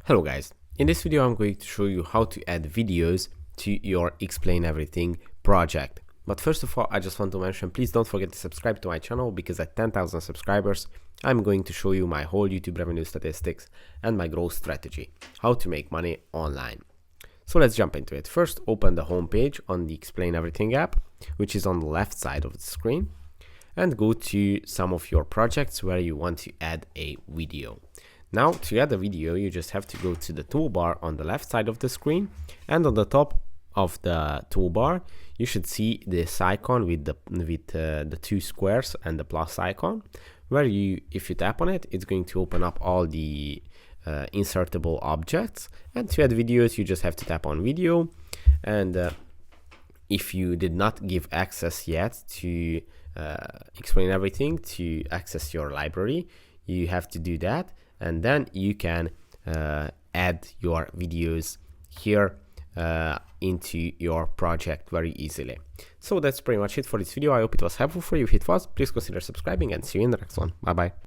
Hello guys, in this video I'm going to show you how to add videos to your Explain Everything project. But first of all, I just want to mention, please don't forget to subscribe to my channel, because at 10,000 subscribers I'm going to show you my whole YouTube revenue statistics and my growth strategy, how to make money online. So let's jump into it. First, open the home page on the Explain Everything app, which is on the left side of the screen, and go to some of your projects where you want to add a video. Now, to add a video, you just have to go to the toolbar on the left side of the screen, and on the top of the toolbar you should see this icon with the two squares and the plus icon, where if you tap on it, it's going to open up all the insertable objects. And to add videos, you just have to tap on video, and if you did not give access yet to Explain Everything to access your library, you have to do that, and then you can add your videos here into your project very easily. So that's pretty much it for this video. I hope it was helpful for you. If it was, please consider subscribing, and see you in the next one. Bye bye.